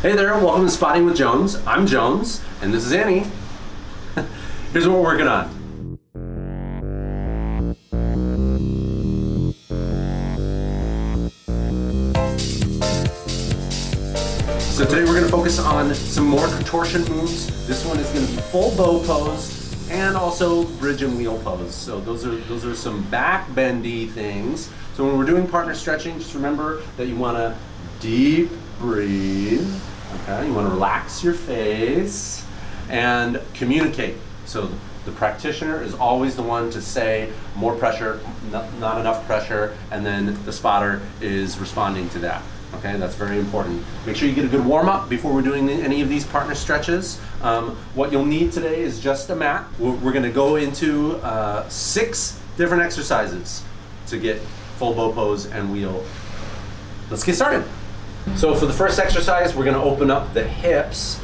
Hey there, welcome to Spotting with Jones. I'm Jones, and this is Annie. Here's what we're working on. So today we're going to focus on some more contortion moves. This one is going to be full bow pose and also bridge and wheel pose. So those are some back bendy things. So when we're doing partner stretching, just remember that you want to deep breathe. Okay, you want to relax your face and communicate. So the practitioner is always the one to say more pressure, not enough pressure, and then the spotter is responding to that. Okay, that's very important. Make sure you get a good warm up before we're doing any of these partner stretches. What you'll need today is just a mat. We're going to go into 6 different exercises to get full bow pose and wheel. Let's get started. So for the first exercise, we're going to open up the hips.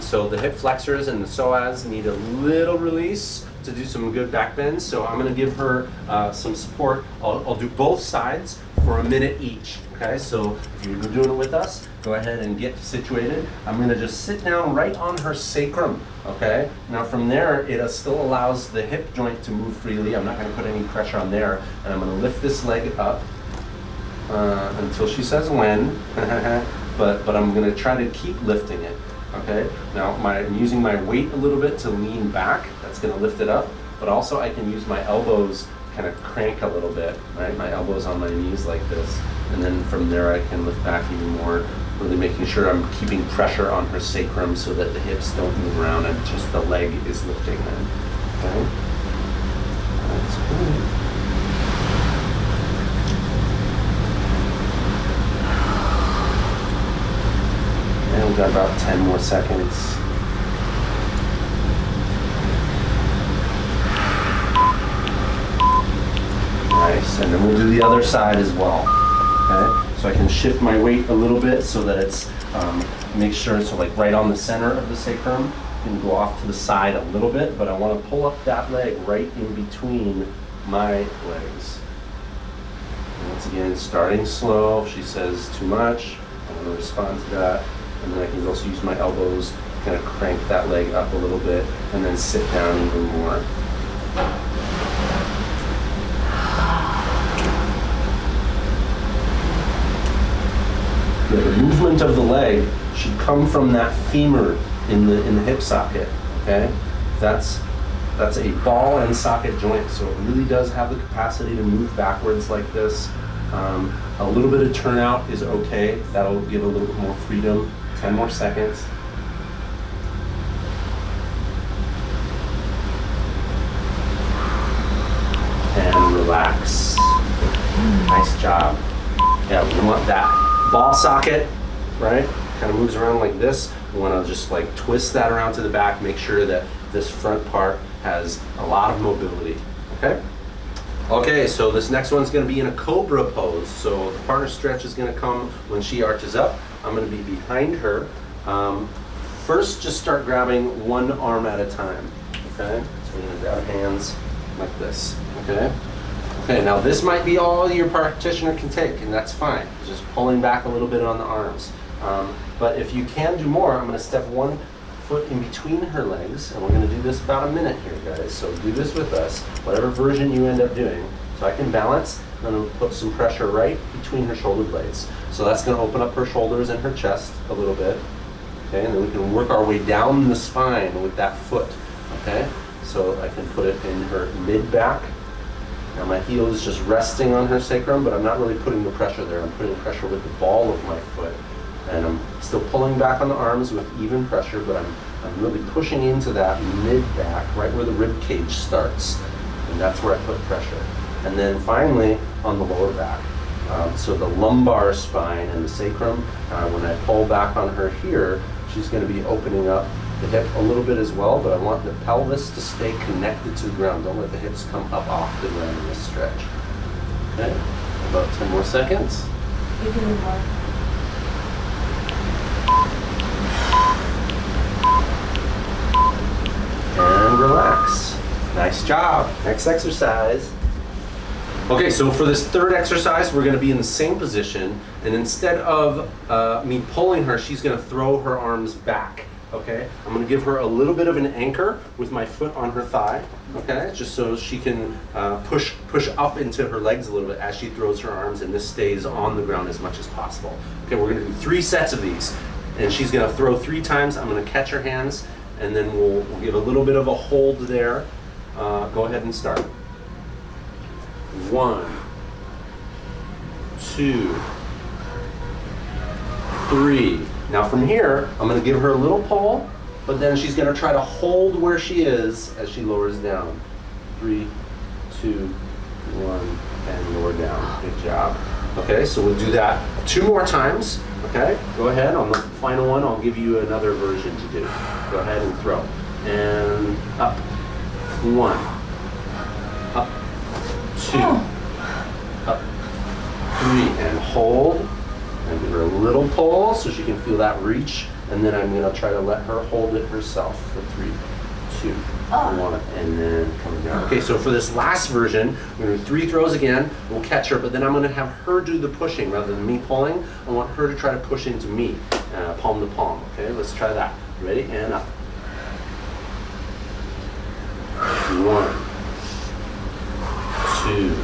So the hip flexors and the psoas need a little release to do some good back bends. So I'm going to give her some support. I'll do both sides for a minute each. Okay, so if you're doing it with us, go ahead and get situated. I'm going to just sit down right on her sacrum. Okay, now from there, it still allows the hip joint to move freely. I'm not going to put any pressure on there, and I'm going to lift this leg up until she says when. but I'm going to try to keep lifting it. Okay, now I'm using my weight a little bit to lean back. That's going to lift it up, but also I can use my elbows kind of crank a little bit, right? My elbows on my knees like this, and then from there I can lift back even more, really making sure I'm keeping pressure on her sacrum so that the hips don't move around and just the leg is lifting then. Okay, that's good. And we've got about 10 more seconds. Nice, and then we'll do the other side as well. Okay, so I can shift my weight a little bit so that it's, make sure it's like right on the center of the sacrum. You can go off to the side a little bit, but I want to pull up that leg right in between my legs. And once again, starting slow. If she says too much, I'm going to respond to that. And then I can also use my elbows, kind of crank that leg up a little bit, and then sit down even more. The movement of the leg should come from that femur in the hip socket. Okay, that's a ball and socket joint, so it really does have the capacity to move backwards like this. A little bit of turnout is okay. That'll give a little bit more freedom. 10 more seconds. And relax. Nice job. Yeah, we want that ball socket, right? Kind of moves around like this. We want to just like twist that around to the back, make sure that this front part has a lot of mobility, okay? Okay, so this next one's going to be in a Cobra Pose. So the partner stretch is going to come when she arches up. I'm going to be behind her. First, just start grabbing one arm at a time, okay? So we're going to grab hands like this, okay? Okay, now this might be all your practitioner can take, and that's fine. Just pulling back a little bit on the arms. But if you can do more, I'm going to step one foot in between her legs, and we're going to do this about a minute here, guys. So do this with us, whatever version you end up doing. So I can balance, and then we'll put some pressure right between her shoulder blades. So that's going to open up her shoulders and her chest a little bit. Okay, and then we can work our way down the spine with that foot. Okay, so I can put it in her mid-back. Now my heel is just resting on her sacrum, but I'm not really putting the pressure there. I'm putting pressure with the ball of my foot. And I'm still pulling back on the arms with even pressure, but I'm really pushing into that mid-back, right where the rib cage starts. And that's where I put pressure. And then finally, on the lower back. So the lumbar spine and the sacrum, when I pull back on her here, she's going to be opening up the hip a little bit as well, but I want the pelvis to stay connected to the ground. Don't let the hips come up off the ground in this stretch. Okay, about 10 more seconds. You can move more. And relax. Nice job. Next exercise. Okay, so for this third exercise, we're gonna be in the same position, and instead of me pulling her, she's gonna throw her arms back, okay? I'm gonna give her a little bit of an anchor with my foot on her thigh, okay? Just so she can push up into her legs a little bit as she throws her arms, and this stays on the ground as much as possible. Okay, we're gonna do 3 sets of these, and she's gonna throw 3 times. I'm gonna catch her hands, and then we'll give a little bit of a hold there. Go ahead and start. 1, 2, 3. Now from here, I'm going to give her a little pull, but then she's going to try to hold where she is as she lowers down. 3, 2, 1, and lower down. Good job. Okay, so we'll do that 2 more times. Okay, go ahead. On the final one, I'll give you another version to do. Go ahead and throw. And up. 1. Up. 2. Up. 3. And hold. And give her a little pull so she can feel that reach. And then I'm going to try to let her hold it herself for 3, 2, 1, and then come down. Okay, so for this last version, we're going to do 3 throws again. We'll catch her, but then I'm going to have her do the pushing rather than me pulling. I want her to try to push into me, palm to palm. Okay, let's try that. Ready? And up. 1, 2,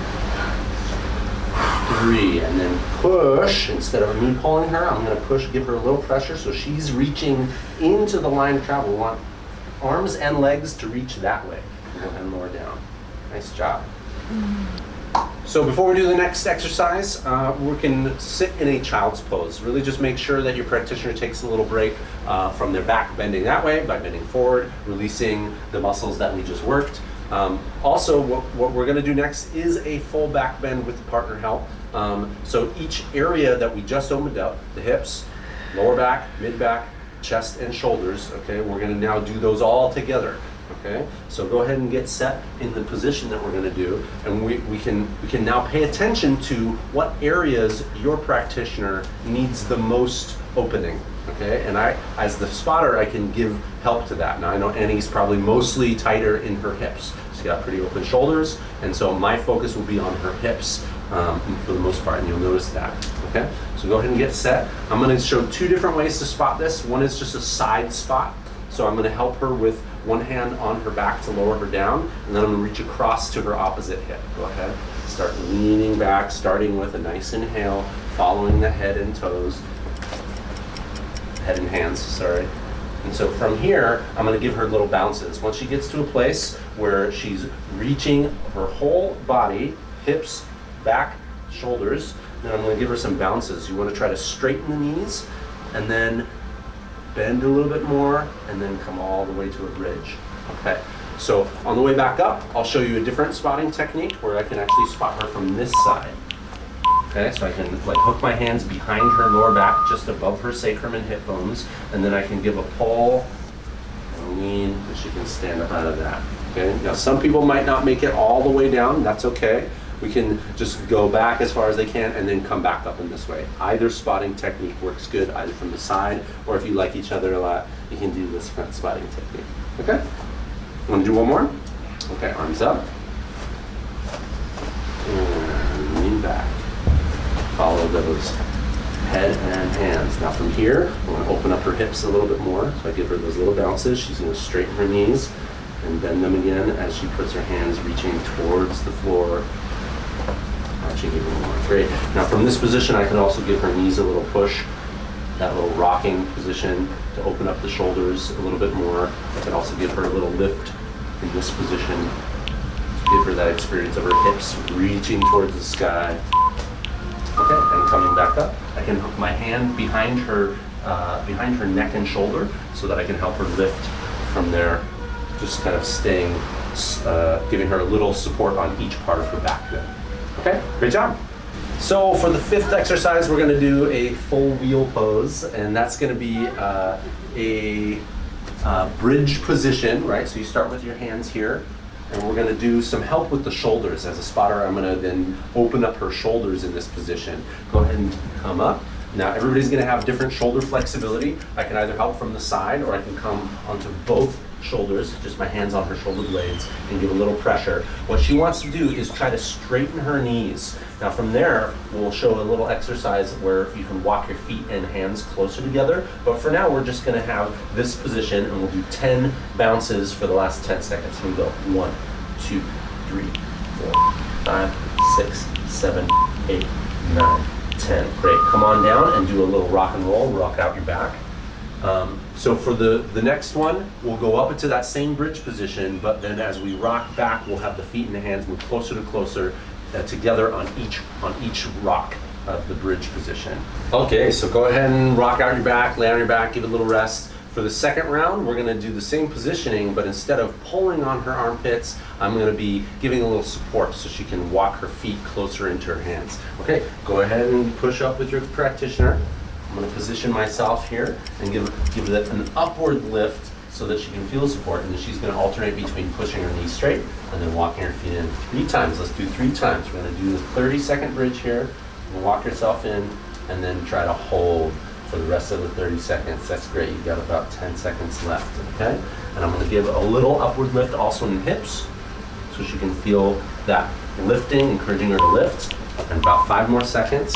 3, and then push. Instead of me pulling her, I'm going to push, give her a little pressure so she's reaching into the line of travel. We want arms and legs to reach that way. Go ahead and lower down. Nice job. So before we do the next exercise, we can sit in a child's pose. Really just make sure that your practitioner takes a little break from their back bending that way by bending forward, releasing the muscles that we just worked. Also, what we're going to do next is a full back bend with the partner help. So each area that we just opened up, the hips, lower back, mid back, chest, and shoulders, okay, we're going to now do those all together. Okay, so go ahead and get set in the position that we're going to do, and we can now pay attention to what areas your practitioner needs the most opening. Okay, and I, as the spotter, I can give help to that. Now I know Annie's probably mostly tighter in her hips. She's got pretty open shoulders, and so my focus will be on her hips for the most part, and you'll notice that. Okay, so go ahead and get set. I'm going to show 2 different ways to spot this. One is just a side spot, so I'm going to help her with one hand on her back to lower her down, and then I'm going to reach across to her opposite hip. Go ahead, start leaning back, starting with a nice inhale, following the head and toes, head and hands, sorry. And so from here, I'm going to give her little bounces. Once she gets to a place where she's reaching her whole body, hips, back, shoulders, then I'm going to give her some bounces. You want to try to straighten the knees, and then bend a little bit more, and then come all the way to a bridge. Okay, so on the way back up, I'll show you a different spotting technique where I can actually spot her from this side. Okay, so I can like hook my hands behind her lower back, just above her sacrum and hip bones, and then I can give a pull and lean, and she can stand up out of that. Okay, now some people might not make it all the way down, that's okay. We can just go back as far as they can and then come back up in this way. Either spotting technique works good, either from the side, or if you like each other a lot, you can do this front spotting technique. Okay? Want to do one more? Okay, arms up. And lean back. Follow those head and hands. Now from here, I'm going to open up her hips a little bit more. So I give her those little bounces. She's going to straighten her knees and bend them again as she puts her hands reaching towards the floor. Actually, give her more. Great. Now from this position, I can also give her knees a little push, that little rocking position to open up the shoulders a little bit more. I can also give her a little lift in this position to give her that experience of her hips reaching towards the sky. Okay, and coming back up, I can hook my hand behind her neck and shoulder so that I can help her lift from there, just kind of staying, giving her a little support on each part of her back then. Okay, great job. So for the 5th exercise, we're going to do a full wheel pose, and that's going to be a bridge position, right? So you start with your hands here, and we're going to do some help with the shoulders. As a spotter, I'm going to then open up her shoulders in this position. Go ahead and come up, Now everybody's gonna have different shoulder flexibility. I can either help from the side or I can come onto both shoulders, just my hands on her shoulder blades, and give a little pressure. What she wants to do is try to straighten her knees. Now from there, we'll show a little exercise where you can walk your feet and hands closer together. But for now, we're just gonna have this position and we'll do 10 bounces for the last 10 seconds. Here we go. 1, 2, 3, 4, 5, 6, 7, 8, 9, 10. Great. Come on down and do a little rock and roll. Rock out your back. So for the next one, we'll go up into that same bridge position, but then as we rock back, we'll have the feet and the hands move closer to closer together on each rock of the bridge position. Okay, so go ahead and rock out your back, lay on your back, give it a little rest. For the second round, we're gonna do the same positioning, but instead of pulling on her armpits, I'm gonna be giving a little support so she can walk her feet closer into her hands. Okay, go ahead and push up with your practitioner. I'm going to position myself here and give it an upward lift so that she can feel support, and then she's going to alternate between pushing her knees straight and then walking her feet in 3 times. Let's do 3 times. We're going to do this 30-second bridge here. You'll walk yourself in and then try to hold for the rest of the 30 seconds. That's great. You've got about 10 seconds left, okay? And I'm going to give a little upward lift also in the hips so she can feel that lifting, encouraging her to lift. And about 5 more seconds.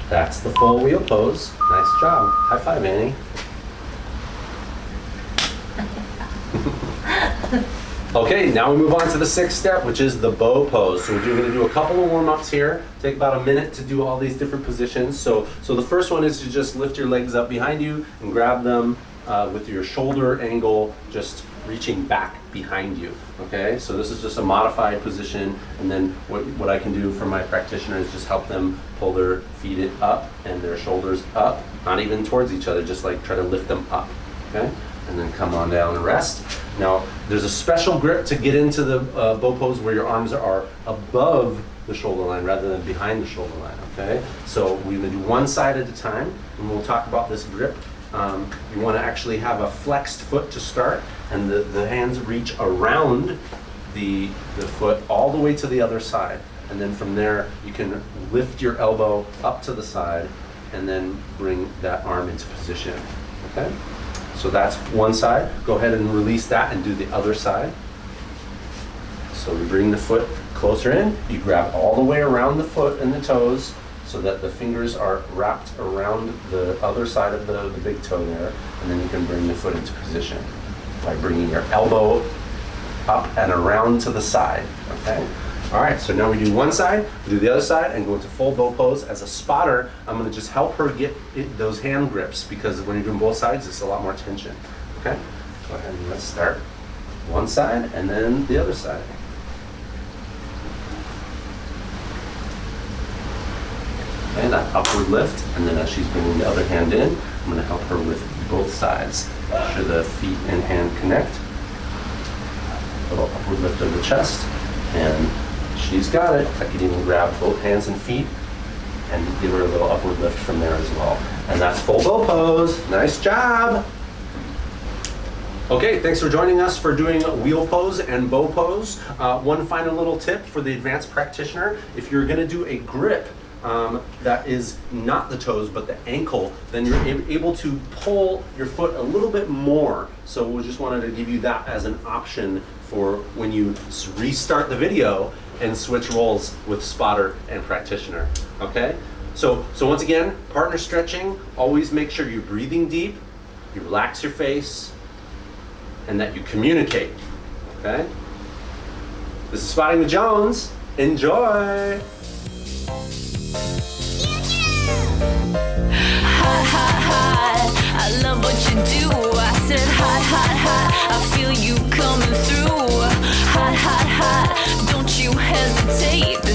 That's the full wheel pose. Nice job. High five, Annie. Okay, now we move on to the 6th step, which is the bow pose. So we're going to do a couple of warm-ups here. Take about a minute to do all these different positions. So the first one is to just lift your legs up behind you and grab them with your shoulder angle just reaching back behind you. Okay, so this is just a modified position, and then what I can do for my practitioner is just help them pull their feet up and their shoulders up, not even towards each other, just like try to lift them up. Okay, and then come on down and rest. Now there's a special grip to get into the bow pose where your arms are above the shoulder line rather than behind the shoulder line. Okay, so we're going to do one side at a time, and we'll talk about this grip. You want to actually have a flexed foot to start, and the hands reach around the foot all the way to the other side, and then from there you can lift your elbow up to the side and then bring that arm into position. Okay, so that's one side. Go ahead and release that and do the other side. So we bring the foot closer in, you grab all the way around the foot and the toes so that the fingers are wrapped around the other side of the big toe there, and then you can bring the foot into position by bringing your elbow up and around to the side, okay? All right, so now we do one side, we do the other side, and go into full bow pose. As a spotter, I'm gonna just help her get those hand grips, because when you're doing both sides, it's a lot more tension, okay? Go ahead and let's start one side and then the other side. Okay, that upward lift, and then as she's bringing the other hand in, I'm gonna help her with both sides. Make sure the feet and hand connect. A little upward lift of the chest, and she's got it. I can even grab both hands and feet and give her a little upward lift from there as well. And that's full bow pose. Nice job. Okay, thanks for joining us for doing wheel pose and bow pose. One final little tip for the advanced practitioner: if you're gonna do a grip that is not the toes but the ankle, then you're able to pull your foot a little bit more. So we just wanted to give you that as an option for when you restart the video and switch roles with spotter and practitioner. Okay, so once again, partner stretching, always make sure you're breathing deep, you relax your face, and that you communicate. Okay, this is Spotting the Jones. Enjoy. Hot, hot, hot, I love what you do. I said hot, hot, hot, I feel you coming through. Hot, hot, hot, don't you hesitate.